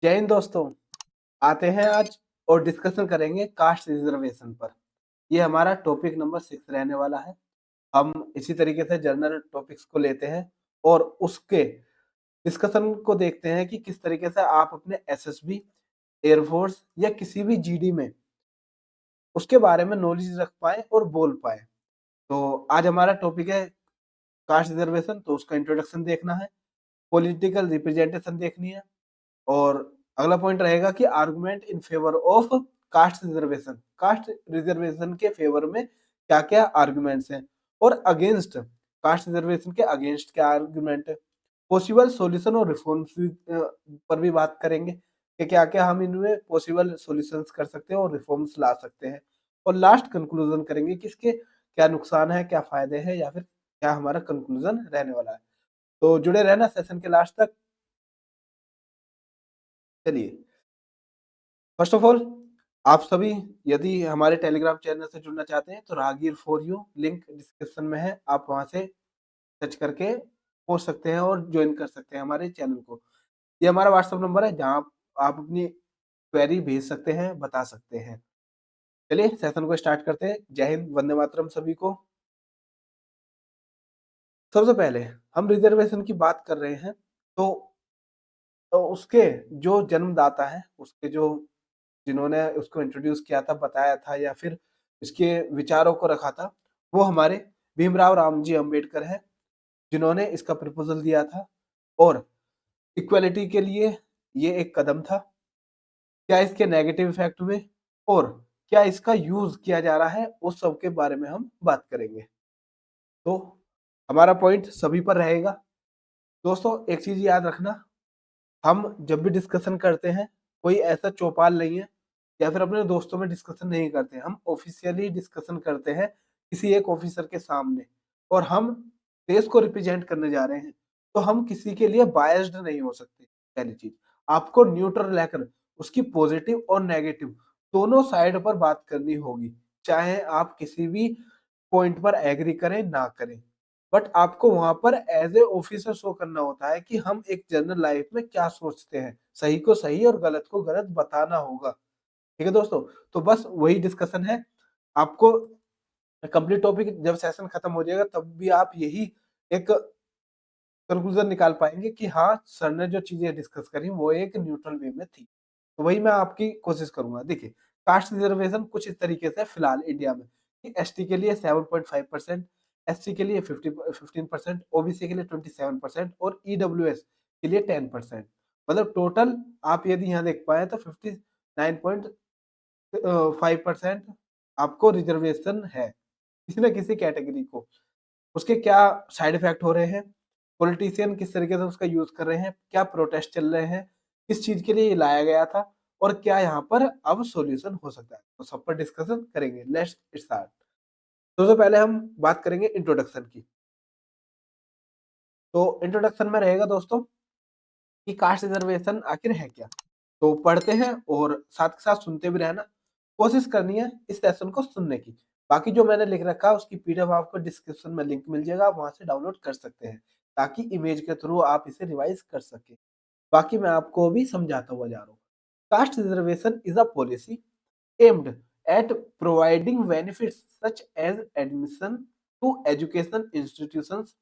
जय हिंद दोस्तों। आते हैं आज और डिस्कशन करेंगे कास्ट रिजर्वेशन पर। ये हमारा टॉपिक नंबर 6 रहने वाला है। हम इसी तरीके से जनरल टॉपिक्स को लेते हैं और उसके डिस्कशन को देखते हैं कि किस तरीके से आप अपने एसएसबी, एयरफोर्स या किसी भी जीडी में उसके बारे में नॉलेज रख पाए और बोल पाए। तो आज हमारा टॉपिक है कास्ट रिजर्वेशन, तो उसका इंट्रोडक्शन देखना है, पॉलिटिकल रिप्रेजेंटेशन देखनी है और अगला पॉइंट रहेगा कि argument in favour of caste reservation के फेवर में क्या क्या आर्गुमेंट्स हैं और अगेंस्ट कास्ट रिजर्वेशन के अगेंस्ट क्या आर्गुमेंट है। पॉसिबल सॉल्यूशन और रिफॉर्म्स पर भी बात करेंगे कि क्या क्या हम इनमें पॉसिबल सॉल्यूशंस कर सकते हैं और रिफॉर्म्स ला सकते हैं। और लास्ट कंक्लूजन करेंगे कि इसके क्या नुकसान है, क्या फायदे हैं या फिर क्या हमारा कंक्लूजन रहने वाला है। तो जुड़े रहना सेशन के लास्ट तक। चलिए, फर्स्ट ऑफ ऑल आप सभी यदि हमारे टेलीग्राम चैनल से जुड़ना चाहते हैं तो राहगीर फॉर यू लिंक डिस्क्रिप्शन में है, आप वहां से सर्च करके पहुंच सकते हैं और ज्वाइन कर सकते हैं हमारे चैनल को। ये हमारा व्हाट्सएप नंबर है जहां आप अपनी क्वेरी भेज सकते हैं, बता सकते हैं। चलिए सेशन को स्टार्ट करते हैं। जय हिंद, वंदे मातरम सभी को। सबसे पहले हम रिजर्वेशन की बात कर रहे हैं तो उसके जो जन्मदाता है, उसके जो जिन्होंने उसको इंट्रोड्यूस किया था, बताया था या फिर इसके विचारों को रखा था, वो हमारे भीमराव रामजी अंबेडकर है, जिन्होंने इसका प्रपोजल दिया था और इक्वालिटी के लिए ये एक कदम था। क्या इसके नेगेटिव इफेक्ट हुए और क्या इसका यूज किया जा रहा है, उस सब के बारे में हम बात करेंगे। तो हमारा पॉइंट सभी पर रहेगा। दोस्तों एक चीज याद रखना, हम जब भी डिस्कशन करते हैं कोई ऐसा चौपाल नहीं है या फिर अपने दोस्तों में डिस्कशन नहीं करते, हम ऑफिशियली डिस्कशन करते हैं किसी एक ऑफिसर के सामने और हम देश को रिप्रेजेंट करने जा रहे हैं, तो हम किसी के लिए बायस्ड नहीं हो सकते। पहली चीज, आपको न्यूट्रल रहकर उसकी पॉजिटिव और नेगेटिव दोनों साइड पर बात करनी होगी, चाहे आप किसी भी पॉइंट पर एग्री करें ना करें, बट आपको वहां पर एज ए ऑफिसर शो करना होता है कि हम एक जनरल लाइफ में क्या सोचते हैं, सही को सही और गलत को गलत बताना होगा। ठीक है दोस्तों, तो बस वही डिस्कशन है। आपको कंप्लीट टॉपिक जब सेशन खत्म हो जाएगा तब भी आप यही एक कंक्लूजन निकाल पाएंगे कि हाँ सर ने जो चीजें डिस्कस करी वो एक न्यूट्रल वे में थी। तो वही मैं आपकी कोशिश करूंगा। देखिए, कास्ट रिजर्वेशन कुछ इस तरीके से फिलहाल इंडिया में कि एसटी के लिए 7.5%, एससी के लिए 15%, ओबीसी के लिए 27% और ईडब्ल्यूएस के लिए 10%। मतलब टोटल आप यदि यहाँ देख पाए तो 59.5% आपको रिजर्वेशन है किसी न किसी कैटेगरी को। उसके क्या साइड इफेक्ट हो रहे हैं, पॉलिटिशियन किस तरीके से उसका यूज कर रहे हैं, क्या प्रोटेस्ट चल रहे हैं, किस चीज के लिए ये लाया गया था और क्या यहाँ पर अब सॉल्यूशन हो सकता है, तो सब पर डिस्कशन करेंगे। Let's start. सबसे पहले हम बात करेंगे इंट्रोडक्शन की। तो इंट्रोडक्शन में रहेगा दोस्तों कि कास्ट रिजर्वेशन आखिर है क्या। तो पढ़ते हैं और साथ के साथ सुनते भी रहना, कोशिश करनी है इस सेशन को सुनने की। बाकी जो मैंने लिख रखा है उसकी पीडीएफ आपको डिस्क्रिप्शन में लिंक मिल जाएगा, आप वहां से डाउनलोड कर सकते हैं ताकि इमेज के थ्रू आप इसे रिवाइज कर सके। बाकी मैं आपको भी समझाता हुआ जा रहा हूँ। Caste reservation is a policy aimed at providing benefits such as admission to educational institutions,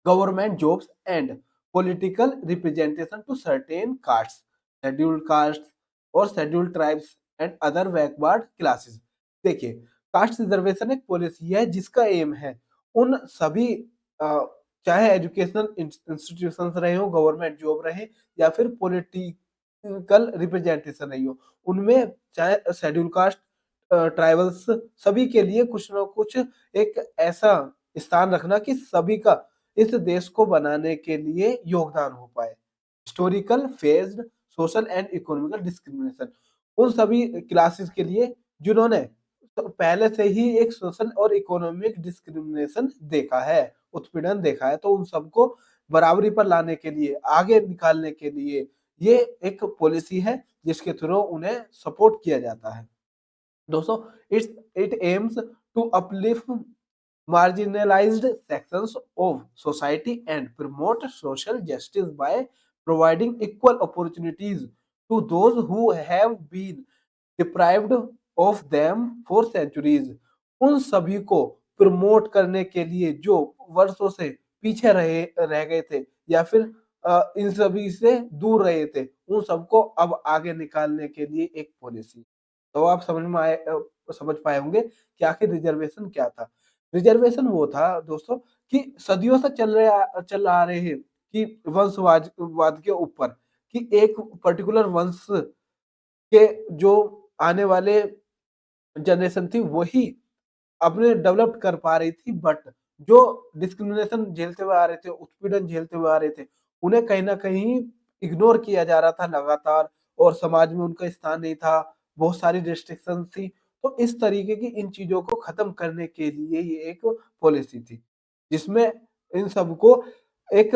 government jobs and political representation to certain castes, scheduled castes और scheduled tribes and other backward classes। देखिए, caste reservation एक policy है जिसका M है उन सभी चाहे educational institution रहे हो, गवर्नमेंट जॉब रहे या फिर पॉलिटिकल रिप्रेजेंटेशन रही हो, उनमें चाहे शेड्यूल कास्ट, ट्राइबल्स, सभी के लिए कुछ ना कुछ एक ऐसा स्थान रखना कि सभी का इस देश को बनाने के लिए योगदान हो पाए। Historical phased social and economical discrimination, उन सभी क्लासेस के लिए जिन्होंने तो पहले से ही एक सोशल और इकोनॉमिक डिस्क्रिमिनेशन देखा है, उत्पीड़न देखा है, तो उन सबको बराबरी पर लाने के लिए, आगे निकालने के लिए ये एक पॉलिसी है जिसके थ्रू उन्हें सपोर्ट किया जाता है। दोस्तों, it aims to uplift marginalized sections of society and promote social justice by providing equal opportunities to those who have been deprived of them for centuries। उन सभी को प्रमोट करने के लिए जो वर्षों से पीछे रह गए थे या फिर इन सभी से दूर रहे थे, उन सबको अब आगे निकालने के लिए एक पॉलिसी। तो आप समझ पाए होंगे कि आखिर रिजर्वेशन क्या था। रिजर्वेशन वो था दोस्तों कि सदियों से चल आ रहे हैं कि वंशवाद वाद के ऊपर कि एक पर्टिकुलर वंश के जो आने वाले जनरेशन थी वही अपने डेवलप कर पा रही थी, बट जो डिस्क्रिमिनेशन झेलते हुए आ रहे थे, उत्पीड़न झेलते हुए आ रहे थे, उन्हें कहीं न कहीं इग्नोर किया जा रहा था लगातार और समाज में उनका स्थान नहीं था, बहुत सारी रिस्ट्रिक्शंस थी। तो इस तरीके की इन चीज़ों को खत्म करने के लिए ये एक पॉलिसी थी, जिसमें इन सबको एक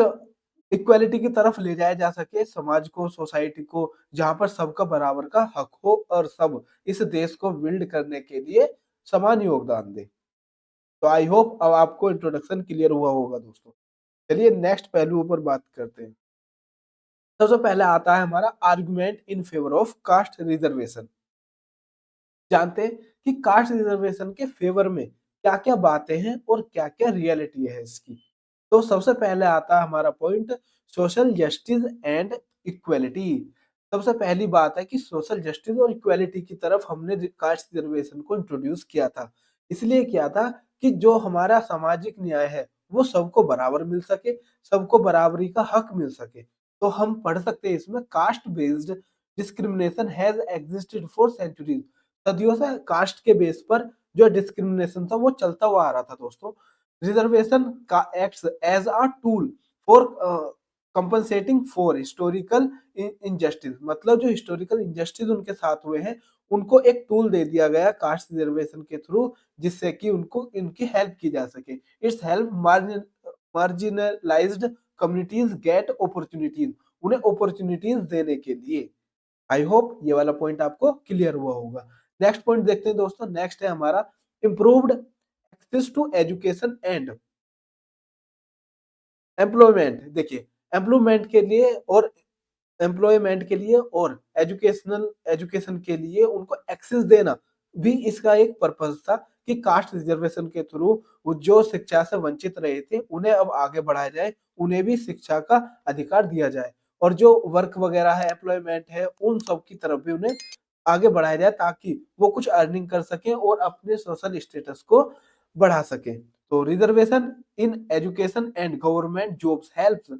इक्वालिटी की तरफ ले जाया जा सके, समाज को, सोसाइटी को, जहाँ पर सबका बराबर का हक हो और सब इस देश को बिल्ड करने के लिए समान योगदान दें। तो आई होप अब आपको इंट्रोडक्शन क्लियर हुआ होगा दोस्तों। चलिए नेक्स्ट पहलुओं पर बात करते हैं। सबसे पहले आता है हमारा argument in favour of caste reservation. जानते हैं कि कास्ट रिजर्वेशन के फेवर में क्या-क्या बातें हैं और क्या-क्या रियलिटी है इसकी। तो सबसे पहले आता है हमारा point social justice and equality. सबसे पहली बात है कि सोशल जस्टिस और इक्वालिटी की तरफ हमने कास्ट रिजर्वेशन को इंट्रोड्यूस किया था। इसलिए किया था कि जो हमारा सामाजिक न्याय है वो सबको बराबर मिल सके, सबको बराबरी का हक मिल सके। तो हम पढ़ सकते हैं इसमें caste based discrimination has existed for centuries. सदियों से कास्ट के बेस पर जो डिस्क्रिमिनेशन था वो चलता हुआ आ रहा था दोस्तों। रिजर्वेशन का acts as a tool for compensating for historical injustice, मतलब जो हिस्टोरिकल इनजस्टिस उनके साथ हुए हैं उनको एक टूल दे दिया गया कास्ट रिजर्वेशन के थ्रू, जिससे कि उनको इनकी हेल्प की जा सके। It's help marginalised communities gate opportunities, उन्हें अपॉर्चुनिटीज देने के लिए। आई होप ये वाला पॉइंट आपको क्लियर हुआ होगा। नेक्स्ट पॉइंट देखते हैं दोस्तों। नेक्स्ट है हमारा improved access to education and employment. देखिए एम्प्लॉयमेंट के लिए और एजुकेशन के लिए उनको एक्सेस देना भी इसका एक पर्पस था कि कास्ट रिजर्वेशन के थ्रू वो जो शिक्षा से वंचित रहे थे उन्हें अब आगे बढ़ाया जाए, उन्हें भी शिक्षा का अधिकार दिया जाए और जो वर्क वगैरह है, एम्प्लॉयमेंट है, उन सब की तरफ भी उन्हें आगे बढ़ाया जाए ताकि वो कुछ अर्निंग कर सकें और अपने सोशल स्टेटस को बढ़ा सकें। तो reservation in education and government jobs helps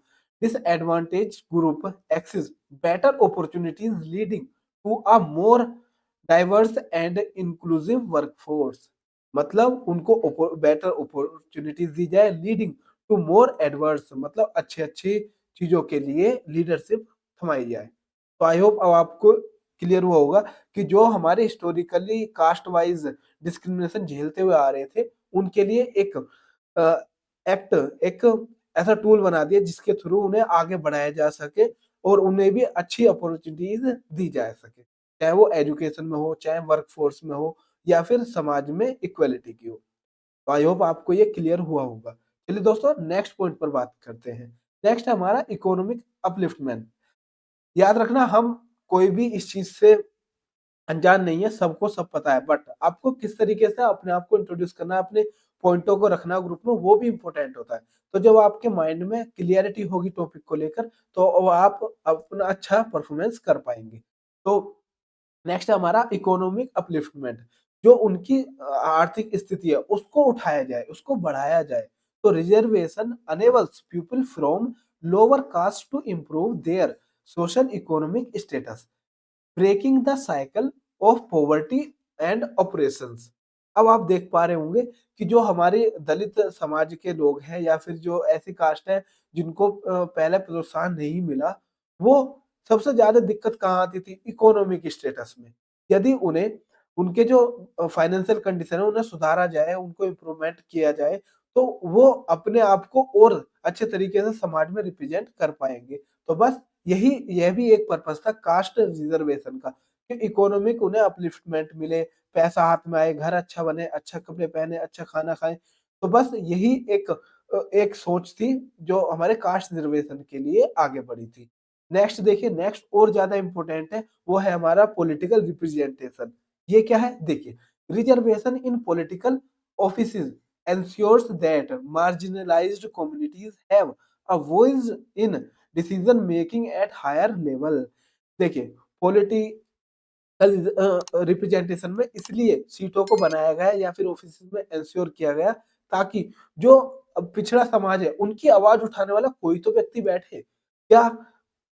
disadvantaged group access better opportunities leading to a more diverse and inclusive workforce। मतलब उनको बेटर अपॉर्चुनिटीज दी जाए लीडिंग टू मोर एडवर्स, मतलब अच्छे अच्छे चीजों के लिए लीडरशिप थमाई जाए। तो आई होप अब आपको क्लियर हुआ होगा कि जो हमारे हिस्टोरिकली कास्ट वाइज डिस्क्रिमिनेशन झेलते हुए आ रहे थे उनके लिए एक एक्ट, एक ऐसा टूल बना दिया जिसके थ्रू उन्हें आगे बढ़ाया जा सके और उन्हें भी अच्छी अपॉर्चुनिटीज दी जा सके, चाहे वो एजुकेशन में हो, चाहे वर्क फोर्स में हो या फिर समाज में इक्वालिटी की हो। तो आई होप आपको ये क्लियर हुआ होगा। चलिए दोस्तों नेक्स्ट पॉइंट पर बात करते हैं। नेक्स्ट है हमारा इकोनॉमिक अपलिफ्टमेंट। याद रखना हम कोई भी इस चीज से अनजान नहीं है, सबको सब पता है, बट आपको किस तरीके से अपने आप को इंट्रोड्यूस करना है, अपने पॉइंटों को रखना ग्रुप में, वो भी इंपॉर्टेंट होता है। तो जब आपके माइंड में क्लियरिटी होगी टॉपिक को लेकर तो आप अपना अच्छा परफॉर्मेंस कर पाएंगे। तो नेक्स्ट है हमारा इकोनॉमिक अपलिफ्टमेंट। जो उनकी आर्थिक स्थिति है उसको उठाया जाए, उसको बढ़ाया जाए। तो reservation enables people from lower caste to improve their social economic status, breaking the cycle of poverty and operations. अब आप देख पा रहे होंगे कि जो हमारे दलित समाज के लोग हैं या फिर जो ऐसी कास्ट है जिनको पहले प्रोत्साहन नहीं मिला, वो सबसे ज्यादा दिक्कत कहाँ आती थी? इकोनॉमिक स्टेटस में। यदि उन्हें उनके जो फाइनेंशियल कंडीशन है उन्हें सुधारा जाए, उनको इम्प्रूवमेंट किया जाए, तो वो अपने आप को और अच्छे तरीके से समाज में रिप्रेजेंट कर पाएंगे। तो बस यह भी एक पर्पस था कास्ट रिजर्वेशन का कि इकोनॉमिक उन्हें अपलिफ्टमेंट मिले, पैसा हाथ में आए, घर अच्छा बने, अच्छा कपड़े पहने, अच्छा खाना खाएं। तो बस यही एक सोच थी जो हमारे कास्ट रिजर्वेशन के लिए आगे बढ़ी थी। नेक्स्ट देखिए, नेक्स्ट और ज्यादा इंपॉर्टेंट है, वो है हमारा पॉलिटिकल रिप्रेजेंटेशन। ये क्या है देखिए, reservation in political offices ensures that marginalized communities have a voice in decision making at higher level। देखिए, पॉलिटिकल रिप्रेजेंटेशन में इसलिए सीटों को बनाया गया या फिर ऑफिस में इंश्योर किया गया, ताकि जो पिछड़ा समाज है उनकी आवाज उठाने वाला कोई तो व्यक्ति बैठे। क्या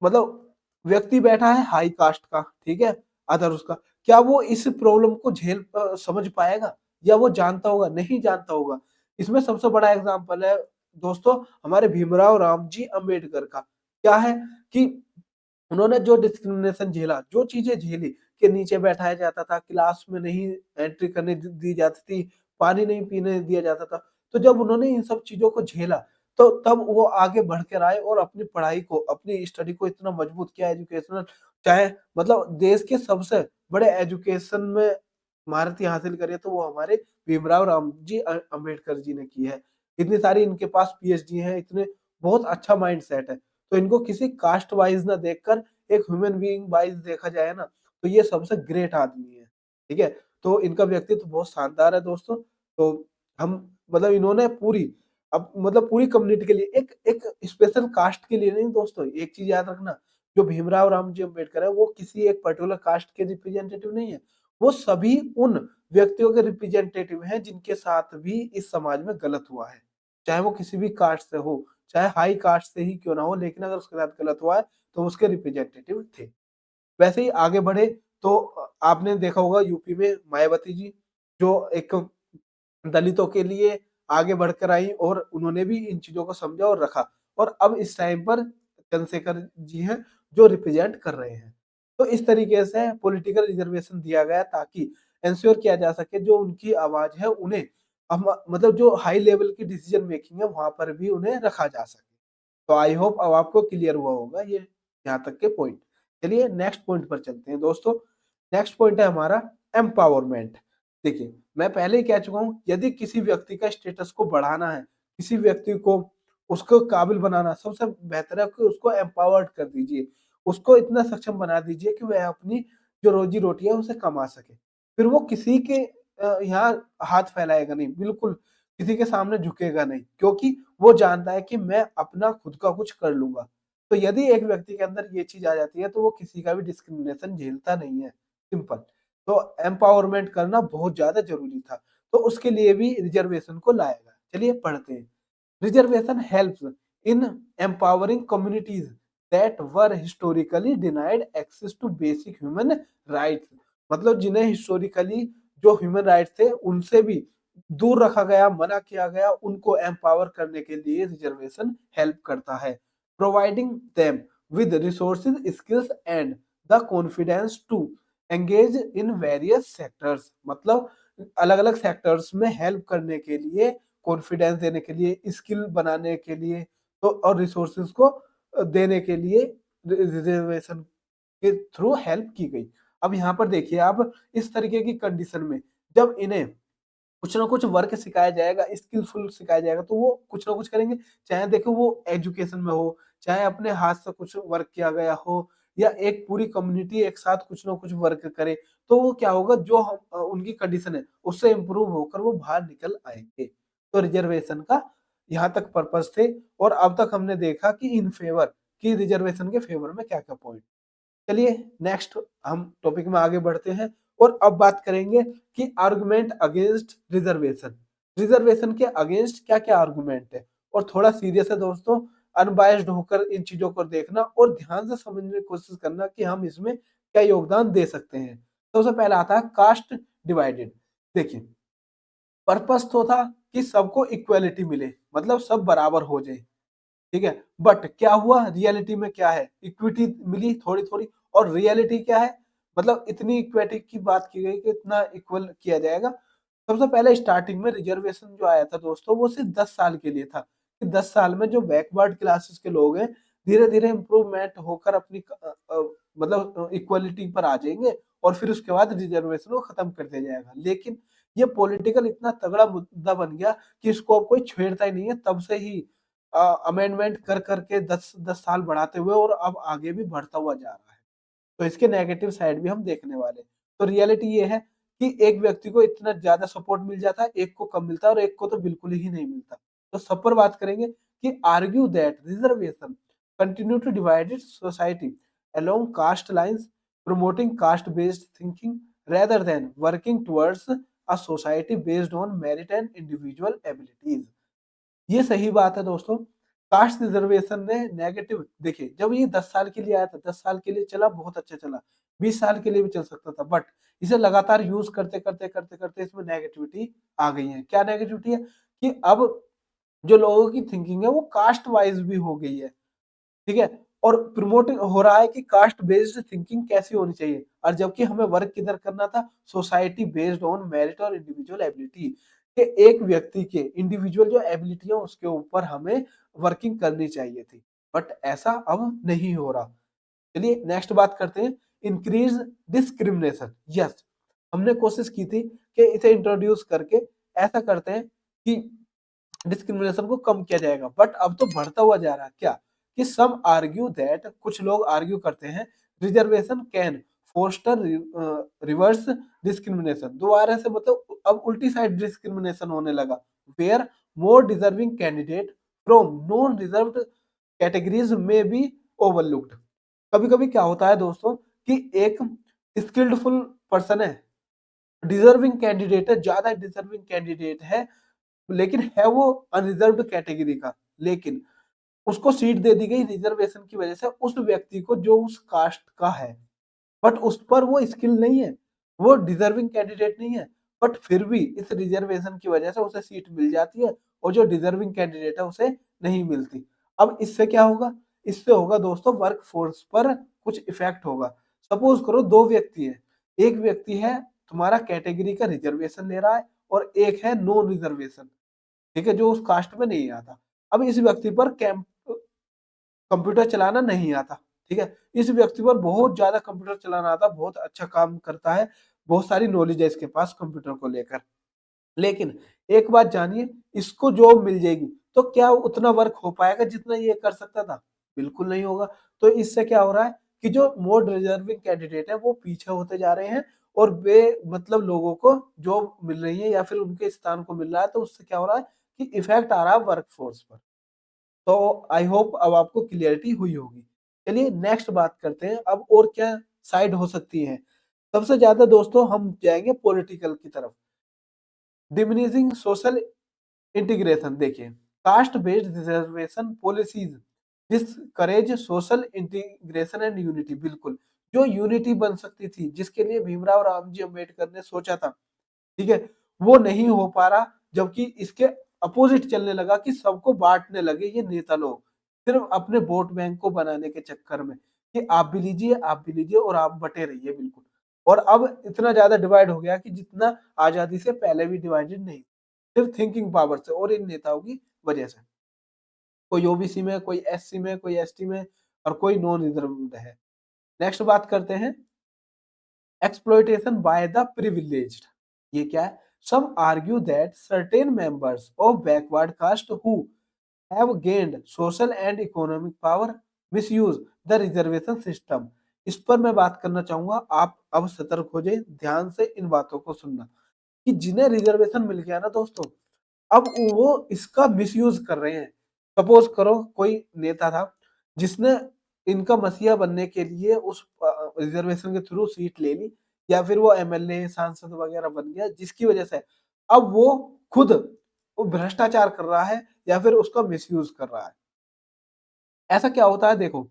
मतलब, व्यक्ति बैठा है हाई कास्ट का, ठीक है, अदर उसका, क्या वो इस प्रॉब्लम को समझ पाएगा, या वो जानता होगा? नहीं जानता होगा। इसमें सबसे बड़ा एग्जांपल है दोस्तों हमारे भीमराव रामजी अंबेडकर का। क्या है कि उन्होंने जो डिस्क्रिमिनेशन झेला, जो चीजें झेली, कि नीचे बैठाया जाता था, क्लास में नहीं एंट्री करने दी जाती थी, पानी नहीं पीने दिया जाता था। तो जब उन्होंने इन सब चीजों को झेला, तो तब वो आगे बढ़ कर आए और अपनी पढ़ाई को, अपनी स्टडी को इतना मजबूत किया, एजुकेशनल, चाहे मतलब देश के सबसे बड़े एजुकेशन में महारत हासिल करी है, तो वो हमारे भीमराव रामजी अंबेडकर जी ने की है। इतनी सारी इनके पास पीएचडी है, इतने बहुत अच्छा माइंड सेट है। तो इनको किसी कास्ट वाइज ना देखकर एक ह्यूमन बीइंग वाइज देखा जाए ना, तो ये सबसे ग्रेट आदमी है, ठीक है। तो इनका व्यक्तित्व बहुत शानदार है दोस्तों। तो हम मतलब इन्होंने पूरी, अब मतलब पूरी कम्युनिटी के लिए, एक एक स्पेशल कास्ट के लिए नहीं दोस्तों, एक चीज याद रखना, जो भीमराव रामजी अम्बेडकर है वो किसी एक पर्टिकुलर कास्ट के रिप्रेजेंटेटिव नहीं है, वो सभी उन व्यक्तियों के रिप्रेजेंटेटिव हैं जिनके साथ भी इस समाज में गलत हुआ है, चाहे वो किसी भी कास्ट से हो, चाहे हाई कास्ट से ही क्यों ना हो, लेकिन अगर उसके साथ गलत हुआ है तो उसके रिप्रेजेंटेटिव थे। वैसे ही आगे बढ़े तो आपने देखा होगा यूपी में मायावती जी, जो एक दलितों के लिए आगे बढ़कर आई, और उन्होंने भी इन चीजों को समझा और रखा, और अब इस टाइम पर चंद्रशेखर जी हैं जो रिप्रेजेंट कर रहे हैं। तो इस तरीके से पॉलिटिकल रिजर्वेशन दिया गया ताकि इंश्योर किया जा सके जो उनकी आवाज है उन्हें मतलब जो हाई लेवल की डिसीजन मेकिंग है वहां पर भी उन्हें रखा जा सके। तो आई होप अब आपको क्लियर हुआ होगा ये यहाँ तक के पॉइंट। चलिए नेक्स्ट पॉइंट पर चलते हैं दोस्तों। नेक्स्ट पॉइंट है हमारा एम्पावरमेंट। देखिए, मैं पहले ही कह चुका हूँ, यदि किसी व्यक्ति का स्टेटस को बढ़ाना है, किसी व्यक्ति को उसको काबिल बनाना, सबसे बेहतर है कि उसको एम्पावर्ड कर दीजिए, उसको इतना सक्षम बना दीजिए कि वह अपनी जो रोजी रोटी है उसे कमा सके। फिर वो किसी के यहाँ हाथ फैलाएगा नहीं, बिल्कुल किसी के सामने झुकेगा नहीं, क्योंकि वो जानता है कि मैं अपना खुद का कुछ कर लूंगा। तो यदि एक व्यक्ति के अंदर ये चीज आ जाती है तो वो किसी का भी डिस्क्रिमिनेशन झेलता नहीं है, सिंपल। तो एम्पावरमेंट करना बहुत ज्यादा जरूरी था, तो उसके लिए भी रिजर्वेशन को लाया गया। चलिए पढ़ते हैं। Reservation helps in empowering communities that were historically denied access to basic human rights. मतलब जिन्हें हिस्टोरिकली जो ह्यूमन राइट्स थे उनसे भी दूर रखा गया, मना किया गया, उनको एम्पावर करने के लिए रिजर्वेशन हेल्प करता है। Providing them with resources, skills and the confidence to engage in various sectors. मतलब अलग अलग सेक्टर्स में हेल्प करने के लिए, कॉन्फिडेंस देने के लिए, स्किल बनाने के लिए, तो और रिसोर्सेज को देने के लिए रिजर्वेशन के थ्रू हेल्प की गई। अब यहाँ पर देखिए आप, इस तरीके की कंडीशन में जब इन्हें कुछ ना कुछ वर्क सिखाया जाएगा, स्किलफुल सिखाया जाएगा, तो वो कुछ ना कुछ करेंगे। चाहे देखो वो एजुकेशन में हो, चाहे अपने हाथ से कुछ वर्क किया गया हो, या एक पूरी कम्युनिटी एक साथ कुछ ना कुछ वर्क करे, तो वो क्या होगा, जो उनकी कंडीशन है उससे इम्प्रूव होकर वो बाहर निकल आएंगे। तो रिजर्वेशन का यहाँ तक पर्पस थे, और अब तक हमने देखा कि इन फेवर, कि रिजर्वेशन के फेवर में क्या क्या पॉइंट। चलिए नेक्स्ट हम टॉपिक में आगे बढ़ते हैं, और अब बात करेंगे कि आर्गुमेंट अगेंस्ट रिजर्वेशन। रिजर्वेशन के अगेंस्ट क्या क्या आर्गुमेंट है, और थोड़ा सीरियस है दोस्तों, अनबायस्ड होकर इन चीजों को देखना और ध्यान से समझने की कोशिश करना कि हम इसमें क्या योगदान दे सकते हैं। सबसे पहला आता है कास्ट डिवाइडेड। देखिए, पर्पस तो था कि सबको इक्वेलिटी मिले, मतलब सब बराबर हो जाए, ठीक है। बट क्या हुआ, रियलिटी में क्या है, इक्विटी मिली थोड़ी थोड़ी, और रियलिटी क्या है, मतलब इतनी इक्विटी की बात की गई कि इतना इक्वल किया जाएगा। सबसे पहले स्टार्टिंग में रिजर्वेशन जो आया था दोस्तों, वो सिर्फ 10 साल के लिए था, कि 10 साल में जो बैकवर्ड क्लासेस के लोग हैं धीरे धीरे इम्प्रूवमेंट होकर अपनी मतलब इक्वलिटी पर आ जाएंगे, और फिर उसके बाद रिजर्वेशन को खत्म कर दिया जाएगा। लेकिन ये पॉलिटिकल इतना तगड़ा मुद्दा बन गया कि इसको अब कोई छेड़ता ही नहीं है, तब से ही अमेंडमेंट कर करके 10 साल बढ़ाते हुए और अब आगे भी बढ़ता हुआ जा रहा है। तो इसके नेगेटिव साइड भी हम देखने वाले हैं। तो रियलिटी ये है कि एक व्यक्ति को इतना ज्यादा सपोर्ट मिल जाता है, एक को कम मिलता है और एक को तो बिल्कुल ही नहीं मिलता। तो सब पर बात करेंगे कि argue that reservation continue two divided society along caste lines, promoting caste-based thinking rather than working towards a society based on merit and individual abilities। ये सही बात है दोस्तों। कास्ट रिजर्वेशन ने नेगेटिव, देखिए जब ये 10 साल के लिए आया था, 10 साल के लिए चला, बहुत अच्छा चला, 20 साल के लिए भी चल सकता था, बट इसे लगातार यूज करते करते करते करते इसमें नेगेटिविटी आ गई है। क्या नेगेटिविटी है कि अब जो लोगों की थिंकिंग है वो कास्ट वाइज भी हो गई है, ठीक है, और प्रमोट हो रहा है कि कास्ट बेस्ड थिंकिंग कैसी होनी चाहिए, और जबकि हमें वर्क किधर करना था, सोसाइटी बेस्ड ऑन मेरिट और इंडिविजुअल एबिलिटी, कि एक व्यक्ति के इंडिविजुअल जो एबिलिटी है उसके ऊपर हमें वर्किंग करनी चाहिए थी, बट ऐसा अब नहीं हो रहा। चलिए नेक्स्ट बात करते हैं, इंक्रीज डिस्क्रिमिनेशन। यस, हमने कोशिश की थी कि इसे इंट्रोड्यूस करके ऐसा करते हैं कि डिस्क्रिमिनेशन को कम किया जाएगा, बट अब तो बढ़ता हुआ जा रहा है। क्या कि सम आर्ग्यू दैट, कुछ लोग आर्ग्यू करते हैं, reservation can foster reverse discrimination. दोबारा से मतलब अब उल्टी साइड डिस्क्रिमिनेशन होने लगा, where more deserving candidate from non reserved categories में बी ओवरलुक्ड। कभी कभी क्या होता है दोस्तों कि एक स्किल्डफुल पर्सन है, डिजर्विंग कैंडिडेट है, ज्यादा डिजर्विंग कैंडिडेट है, लेकिन है वो अनरिजर्व्ड कैटेगरी का, लेकिन उसको सीट दे दी गई रिजर्वेशन की वजह से उस व्यक्ति को जो उस कास्ट का है, बट उस पर वो स्किल नहीं है, वो डिजर्विंग कैंडिडेट नहीं है, बट फिर भी इस रिजर्वेशन की वजह से उसे सीट मिल जाती है और जो डिजर्विंग कैंडिडेट है उसे नहीं मिलती। अब इससे क्या होगा, इससे होगा दोस्तों वर्क फोर्स पर कुछ इफेक्ट होगा। सपोज करो दो व्यक्ति है, एक व्यक्ति है तुम्हारा कैटेगरी का रिजर्वेशन ले रहा है और एक है नॉन रिजर्वेशन, ठीक है, जो उस कास्ट में नहीं आता। अब इस व्यक्ति पर कंप्यूटर चलाना नहीं आता, ठीक है, इस व्यक्ति पर बहुत ज्यादा कंप्यूटर चलाना आता, बहुत अच्छा काम करता है, बहुत सारी नॉलेज है इसके पास कंप्यूटर को लेकर, लेकिन एक बात जानिए, इसको जॉब मिल जाएगी तो क्या उतना वर्क हो पाएगा जितना ये कर सकता था? बिल्कुल नहीं होगा। तो इससे क्या हो रहा है कि जो मोर डिजर्विंग कैंडिडेट है वो पीछे होते जा रहे हैं और वे मतलब लोगों को जॉब मिल रही है या फिर उनके स्थान को मिल रहा है, तो उससे क्या हो रहा है कि इफेक्ट आ रहा है वर्क फोर्स पर। तो आई होप अब आपको क्लियरिटी हुई होगी। चलिए नेक्स्ट बात करते हैं, अब और क्या साइड हो सकती है। सबसे ज्यादा दोस्तों हम जाएंगे पॉलिटिकल की तरफ। डिमिनिशिंग सोशल इंटीग्रेशन, देखिए caste based reservation policies discourage social integration and unity. बिल्कुल, जो यूनिटी बन सकती थी, जिसके लिए भीमराव रामजी अम्बेडकर ने सोचा था, ठीक है, वो नहीं हो पा रहा, जबकि इसके अपोजिट चलने लगा कि सबको बांटने लगे ये नेता लोग, सिर्फ अपने वोट बैंक को बनाने के चक्कर में, कि आप भी लीजिए, आप भी लीजिए और आप बटे रहिए, बिल्कुल। और अब इतना ज्यादा डिवाइड हो गया कि जितना आजादी से पहले भी डिवाइडेड नहीं, सिर्फ थिंकिंग पावर से और इन नेताओं की वजह से। कोई ओबीसी में, कोई एससी में, कोई एसटी में और कोई नॉन रिजर्व्ड है। नेक्स्ट बात करते हैं, एक्सप्लॉइटेशन बाय द प्रिविलेज्ड। ये क्या है? Some argue that certain members of backward caste who have gained social and economic power misuse the reservation system. इस पर मैं बात करना चाहूंगा, आप अब सतर्क हो जाइए, ध्यान से इन बातों को सुनना, कि जिन्हें रिजर्वेशन मिल गया ना दोस्तों, अब वो इसका मिसयूज कर रहे हैं। सपोज करो कोई नेता था जिसने इनका मसीहा बनने के लिए उस रिजर्वेशन के थ्रू सीट ले ली, या फिर वो एमएलए सांसद वगैरह बन गया, जिसकी वजह से अब वो खुद वो भ्रष्टाचार कर रहा है या फिर उसका मिसयूज कर रहा है। ऐसा क्या होता है, देखो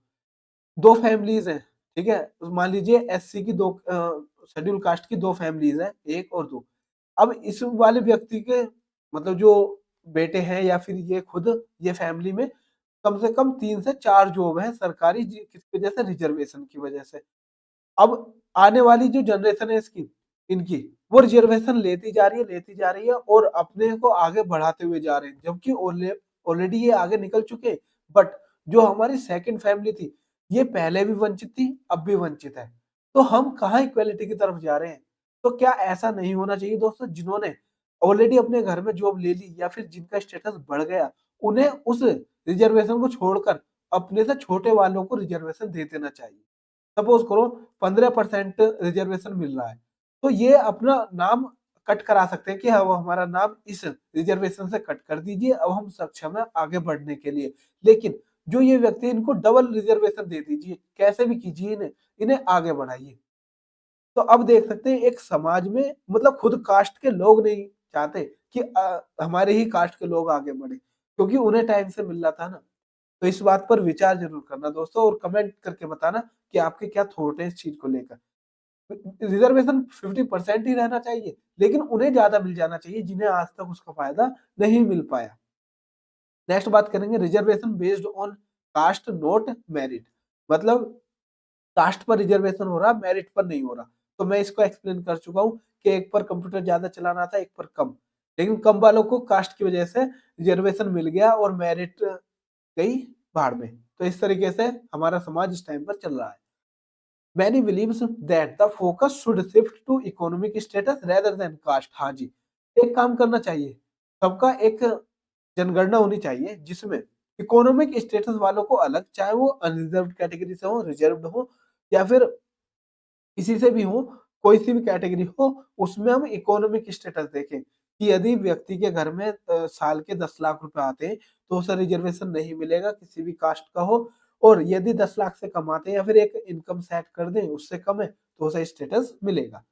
दो फैमिलीज हैं, ठीक है, मान लीजिए एससी की दो शेड्यूल कास्ट की दो फैमिलीज हैं, एक और दो। अब इस वाले व्यक्ति के मतलब जो बेटे हैं या फिर ये खुद, ये फैमिली में कम से कम 3 से 4 जॉब है सरकारी, किसकी वजह से? रिजर्वेशन की वजह से। अब आने वाली जो जनरेशन है इसकी, इनकी, वो रिजर्वेशन लेती जा रही है, लेती जा रही है और अपने को आगे बढ़ाते हुए जा रहे हैं, जबकि ऑलरेडी ये आगे निकल चुके। बट जो हमारी सेकंड फैमिली थी, ये पहले भी वंचित थी, अब भी वंचित है। तो हम कहाँ इक्वेलिटी की तरफ जा रहे हैं? तो क्या ऐसा नहीं होना चाहिए दोस्तों, जिन्होंने ऑलरेडी अपने घर में जॉब ले ली या फिर जिनका स्टेटस बढ़ गया, उन्हें उस रिजर्वेशन को छोड़कर अपने से छोटे वालों को रिजर्वेशन दे देना चाहिए। सपोज करो 15% रिजर्वेशन मिल रहा है, तो ये अपना नाम कट करा सकते हैं कि अब हमारा नाम इस रिजर्वेशन से कट कर दीजिए, अब हम सक्षम है आगे बढ़ने के लिए। लेकिन जो ये व्यक्ति, इनको डबल रिजर्वेशन दे दीजिए, कैसे भी कीजिए, इन्हें इन्हें आगे बढ़ाइए। तो अब देख सकते हैं एक समाज में मतलब खुद कास्ट के लोग नहीं चाहते कि हमारे ही कास्ट के लोग आगे बढ़े, क्योंकि उन्हें टाइम से मिल रहा था ना। तो इस बात पर विचार जरूर करना दोस्तों, और कमेंट करके बताना कि आपके क्या थॉट है इस चीज को लेकर। रिजर्वेशन 50% ही रहना चाहिए, लेकिन उन्हें ज्यादा मिल जाना चाहिए जिन्हें आज तक उसका फायदा नहीं मिल पाया। नेक्स्ट बात करेंगे reservation based on caste not merit. मतलब कास्ट पर रिजर्वेशन हो रहा, मेरिट पर नहीं हो रहा। तो मैं इसको एक्सप्लेन कर चुका हूँ कि एक पर कंप्यूटर ज्यादा चलाना था, एक पर कम, लेकिन कम वालों को कास्ट की वजह से रिजर्वेशन मिल गया और मेरिट गई भाड़ में। तो इस तरीके से हमारा समाज इस टाइम पर चल रहा है। Many believes that the focus should shift to economic status rather than caste। हाँ जी, एक काम करना चाहिए, सबका एक जनगणना होनी चाहिए जिसमें इकोनॉमिक स्टेटस वालों को अलग, चाहे वो अनरिजर्व्ड कैटेगरी से हो, रिजर्व्ड हो, या फिर किसी से भी हो, कोई सी भी कैटेगरी हो, उसमें हम इकोनॉमिक स्टेटस देखें कि यदि व्यक्ति के घर में साल के 10 लाख रुपए आते हैं तो उसे रिजर्वेशन नहीं मिलेगा, किसी भी कास्ट का हो। और यदि 10 लाख से कम आते हैं या फिर एक इनकम सेट कर दें उससे कम है तो उसे स्टेटस मिलेगा।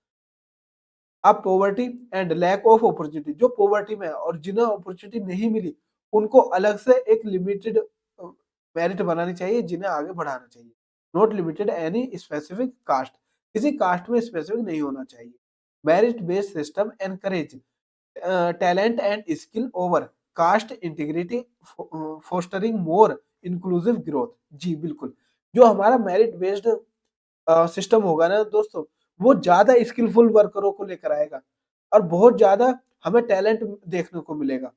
अब poverty and lack of opportunity, जो पॉवर्टी में है और जिन्हें अपॉर्चुनिटी नहीं मिली, उनको अलग से एक लिमिटेड मेरिट बनानी चाहिए जिन्हें आगे बढ़ाना चाहिए। Not limited any specific caste, किसी कास्ट में स्पेसिफिक नहीं होना चाहिए। Merit based system encourage talent and skill over caste integrity, fostering more inclusive growth. जी बिल्कुल, जो हमारा मेरिट बेस्ड सिस्टम होगा ना दोस्तों, वो ज्यादा स्किलफुल वर्करों को लेकर आएगा और बहुत ज्यादा हमें टैलेंट देखने को मिलेगा।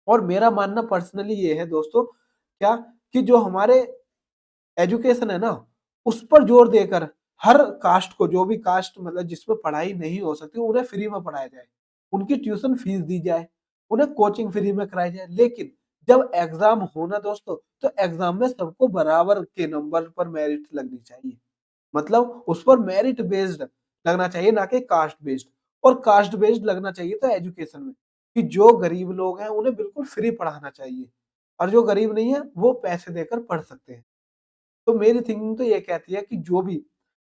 और मेरा मानना पर्सनली ये है दोस्तों, क्या, कि जो हमारे एजुकेशन है ना, उस पर जोर देकर हर कास्ट को, जो भी कास्ट मतलब जिसमें पढ़ाई नहीं हो सकती, उन्हें फ्री में पढ़ाया जाए, उनकी ट्यूशन फीस दी जाए, उन्हें कोचिंग फ्री में कराई जाए। लेकिन जब एग्जाम होना दोस्तों, तो एग्जाम में सबको बराबर के नंबर पर मेरिट लगनी चाहिए। मतलब उस पर मेरिट बेस्ड लगना चाहिए, ना कि कास्ट बेस्ड। और कास्ट बेस्ड लगना चाहिए तो एजुकेशन में, कि जो गरीब लोग हैं उन्हें बिल्कुल फ्री पढ़ाना चाहिए, और जो गरीब नहीं है वो पैसे देकर पढ़ सकते हैं। तो मेरी थिंकिंग तो ये कहती है कि जो भी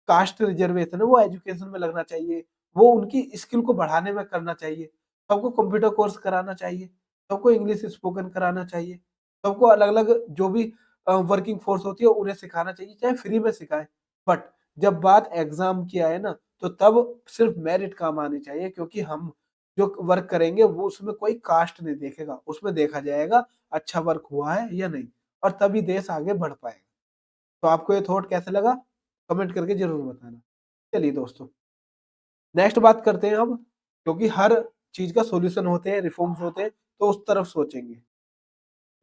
कास्ट रिजर्वेशन है वो एजुकेशन में लगना चाहिए, वो उनकी स्किल को बढ़ाने में करना चाहिए। सबको कंप्यूटर कोर्स कराना चाहिए, सबको इंग्लिश स्पोकन कराना चाहिए, सबको अलग अलग जो भी वर्किंग फोर्स होती है उन्हें सिखाना चाहिए, चाहे फ्री में सिखाए। बट जब बात एग्जाम की आए ना, तो तब सिर्फ मेरिट काम आनी चाहिए, क्योंकि हम जो वर्क करेंगे वो उसमें कोई कास्ट नहीं देखेगा, उसमें देखा जाएगा अच्छा वर्क हुआ है या नहीं, और तभी देश आगे बढ़ पाएगा। तो आपको ये थॉट कैसे लगा, कमेंट करके जरूर बताना। चलिए दोस्तों, नेक्स्ट बात करते हैं अब, क्योंकि हर चीज का सॉल्यूशन होते हैं, रिफॉर्म्स होते हैं, तो उस तरफ सोचेंगे।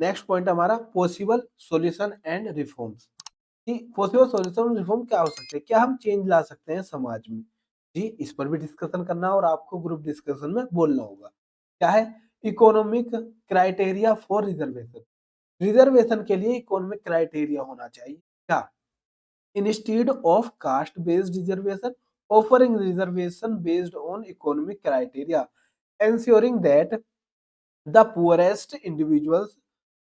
नेक्स्ट पॉइंट हमारा पॉसिबल सॉल्यूशन एंड रिफॉर्म्स, कि पॉसिबल सॉल्यूशन रिफॉर्म क्या हो सकते हैं, क्या हम चेंज ला सकते हैं समाज में। जी, इस पर भी डिस्कशन करना और आपको ग्रुप डिस्कशन में बोलना होगा। क्या है, economic criteria for reservation. Reservation के लिए इकोनॉमिक क्राइटेरिया होना चाहिए। क्या, instead of caste based reservation, offering reservation based on economic criteria, ensuring that the poorest individuals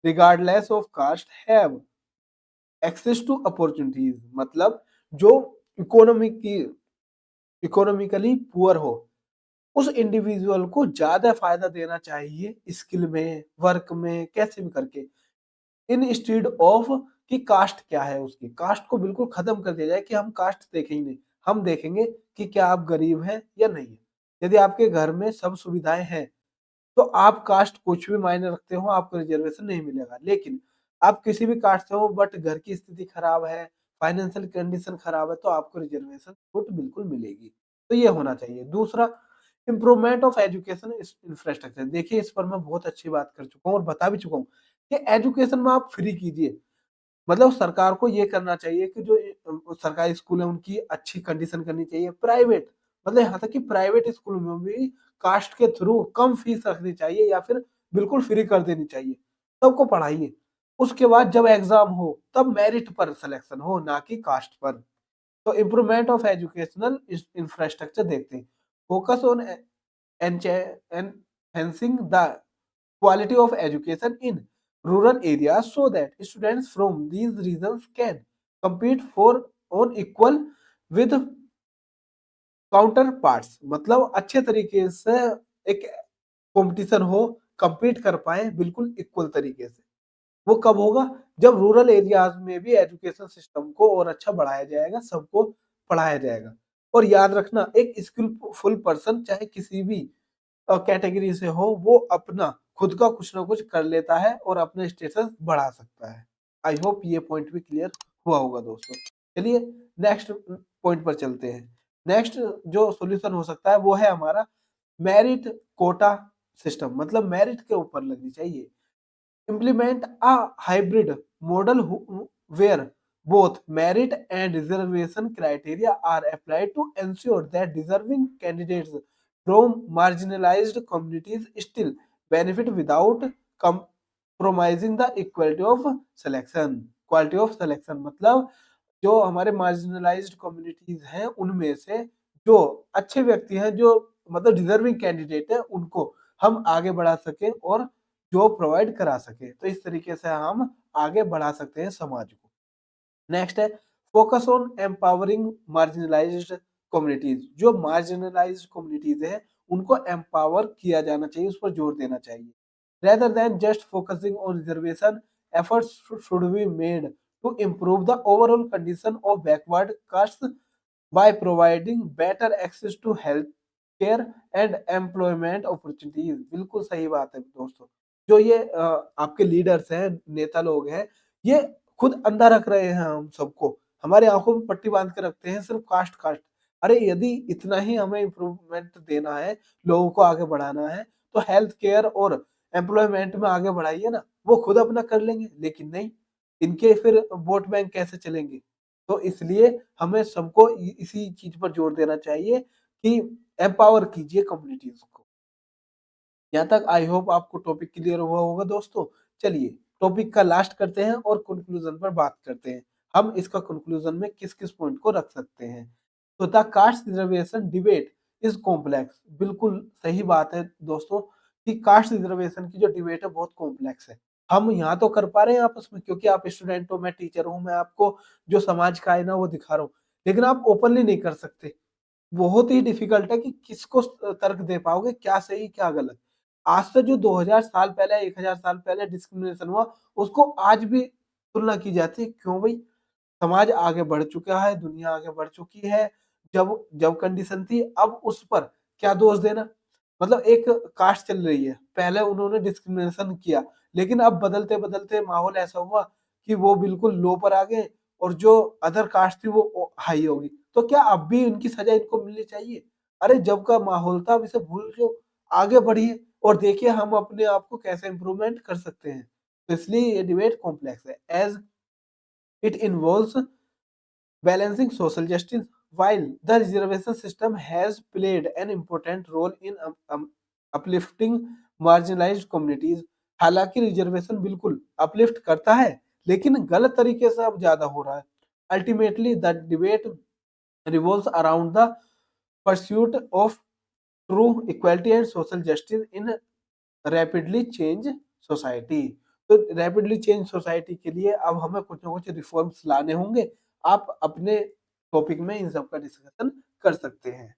regardless of caste have access to opportunities। मतलब जो इकोनॉमिकली पुअर हो, उस individual को ज्यादा फायदा देना चाहिए स्किल में, वर्क में, कैसे भी करके, इंस्टीड ऑफ कि कास्ट क्या है, उसकी कास्ट को बिल्कुल खत्म कर दिया जाए कि हम कास्ट देखेंगे नहीं। हम देखेंगे कि क्या आप गरीब हैं या नहीं है। यदि आपके घर में सब सुविधाएं हैं तो आप कास्ट कुछ भी मायने रखते हो, आपको रिजर्वेशन नहीं मिलेगा। लेकिन आप किसी भी कास्ट से हो बट घर की स्थिति खराब है, फाइनेंशियल कंडीशन खराब है, तो आपको रिजर्वेशन छूट बिल्कुल मिलेगी। तो ये होना चाहिए। दूसरा, इम्प्रूवमेंट ऑफ एजुकेशन इंफ्रास्ट्रक्चर। देखिए, इस पर मैं बहुत अच्छी बात कर चुका हूँ और बता भी चुका हूँ कि एजुकेशन में आप फ्री कीजिए। मतलब सरकार को ये करना चाहिए कि जो सरकारी स्कूल है उनकी अच्छी कंडीशन करनी चाहिए। प्राइवेट, मतलब यहाँ तक कि प्राइवेट स्कूल में भी कास्ट के थ्रू कम फीस रखनी चाहिए या फिर बिल्कुल फ्री कर देनी चाहिए। सबको पढ़ाइए। उसके बाद जब एग्जाम हो तब मेरिट पर सिलेक्शन हो, ना कि कास्ट पर। तो इम्प्रूवमेंट ऑफ एजुकेशनल इंफ्रास्ट्रक्चर देखते हैं। Focus on enhancing the quality of education in rural areas so that students from these regions can compete for on equal with counter parts, मतलब अच्छे तरीके से एक कंपटीशन हो, compete कर पाए बिल्कुल इक्वल तरीके से। वो कब होगा? जब रूरल एरियाज में भी एजुकेशन सिस्टम को और अच्छा बढ़ाया जाएगा, सबको पढ़ाया जाएगा। और याद रखना, एक स्किलफुल पर्सन चाहे किसी भी कैटेगरी से हो, वो अपना खुद का कुछ ना कुछ कर लेता है और अपने स्टेटस बढ़ा सकता है। आई होप ये पॉइंट भी क्लियर हुआ होगा दोस्तों। चलिए नेक्स्ट पॉइंट पर चलते हैं। नेक्स्ट जो सॉल्यूशन हो सकता है वो है हमारा मेरिट कोटा सिस्टम, मतलब मेरिट के ऊपर लगनी चाहिए। Implement a hybrid model where both merit and reservation criteria are applied to ensure that deserving candidates from marginalized communities still benefit without compromising the equality of selection. Quality of selection मतलब जो हमारे marginalised communities हैं उनमें से जो अच्छे व्यक्ति हैं, जो मतलब डिजर्विंग कैंडिडेट है, उनको हम आगे बढ़ा सके और जॉब प्रोवाइड करा सके। तो इस तरीके से हम आगे बढ़ा सकते हैं समाज को। नेक्स्ट है focus on empowering marginalised communities. जो मार्जिनलाइज्ड कम्युनिटीज है उनको एम्पावर किया जाना चाहिए, उस पर जोर देना चाहिए। Rather than just focusing on reservation, efforts should be made to improve the overall condition of backward castes by providing better access to health care and employment opportunities. बिल्कुल सही बात है दोस्तों। जो ये आपके लीडर्स हैं, नेता लोग हैं, ये खुद अंधा रख रहे हैं हम सबको, हमारे आंखों में पट्टी बांध के रखते हैं सिर्फ कास्ट कास्ट। अरे यदि इतना ही हमें इम्प्रूवमेंट देना है, लोगों को आगे बढ़ाना है, तो हेल्थ केयर और एम्प्लॉयमेंट में आगे बढ़ाइए ना, वो खुद अपना कर लेंगे। लेकिन नहीं, इनके फिर वोट बैंक कैसे चलेंगे? तो इसलिए हमें सबको इसी चीज पर जोर देना चाहिए कि एम्पावर कीजिए कम्युनिटीज को। यहाँ तक आई होप आपको टॉपिक क्लियर हुआ होगा दोस्तों। चलिए टॉपिक का लास्ट करते हैं और कंक्लूजन पर बात करते हैं। हम इसका कंक्लूजन में किस किस पॉइंट को रख सकते हैं। तो the caste reservation debate is complex. बिल्कुल सही बात है दोस्तों कि कास्ट रिजर्वेशन की जो डिबेट है बहुत कॉम्प्लेक्स है। हम यहाँ तो कर पा रहे हैं आपस में, क्योंकि आप स्टूडेंट हो, मैं टीचर हूँ, मैं आपको जो समाज का है ना वो दिखा रहा हूँ, लेकिन आप ओपनली नहीं कर सकते। बहुत ही डिफिकल्ट है कि किसको तर्क दे पाओगे क्या सही क्या गलत। आज से जो 2000 साल पहले, 1000 साल पहले डिस्क्रिमिनेशन हुआ, उसको आज भी तुलना की जाती है। क्यों भाई? समाज आगे बढ़ चुका है, दुनिया आगे बढ़ चुकी है। जब जब कंडीशन थी, अब उस पर क्या दोष देना? मतलब एक कास्ट चल रही है, पहले उन्होंने डिस्क्रिमिनेशन किया, लेकिन अब बदलते बदलते माहौल ऐसा हुआ कि वो बिल्कुल लो पर आ गए और जो अदर कास्ट थी वो हाई होगी। तो क्या अब भी उनकी सजा इनको मिलनी चाहिए? अरे जब का माहौल था, अब इसे भूल जाओ, आगे बढ़िए और देखिए हम अपने आप को कैसे इम्प्रूवमेंट कर सकते हैं। तो इसलिए ये डिबेट कॉम्प्लेक्स है, as it involves balancing social justice. While the reservation system has played an important role in uplifting marginalized communities, हालांकि रिजर्वेशन बिल्कुल अपलिफ्ट करता है, लेकिन गलत तरीके से अब ज्यादा हो रहा है। Ultimately the debate revolves around the pursuit of true equality and social justice in rapidly change society. तो रैपिडली चेंज सोसाइटी के लिए अब हमें कुछ ना कुछ रिफॉर्म्स लाने होंगे। आप अपने टॉपिक में इन सब का डिस्कशन कर सकते हैं।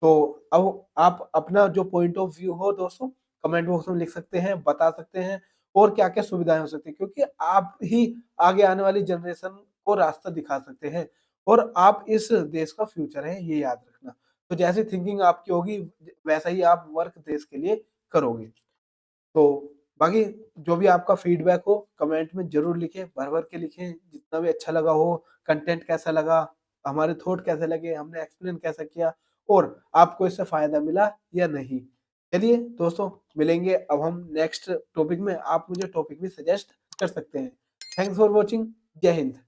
तो अब आप अपना जो पॉइंट ऑफ व्यू हो दोस्तों कमेंट बॉक्स में लिख सकते हैं, बता सकते हैं और क्या क्या सुविधाएं हो सकती है, क्योंकि आप ही आगे आने वाली जनरेशन को रास्ता दिखा सकते हैं और आप इस देश का फ्यूचर है, ये याद रखना। तो जैसी थिंकिंग आपकी होगी वैसा ही आप वर्क देश के लिए करोगे। तो बाकी जो भी आपका फीडबैक हो कमेंट में जरूर लिखें, भर भर के लिखें, जितना भी अच्छा लगा हो, कंटेंट कैसा लगा, हमारे थॉट कैसे लगे, हमने एक्सप्लेन कैसा किया और आपको इससे फायदा मिला या नहीं। चलिए दोस्तों मिलेंगे अब हम नेक्स्ट टॉपिक में। आप मुझे टॉपिक भी सजेस्ट कर सकते हैं। Thanks for watching. जय हिंद।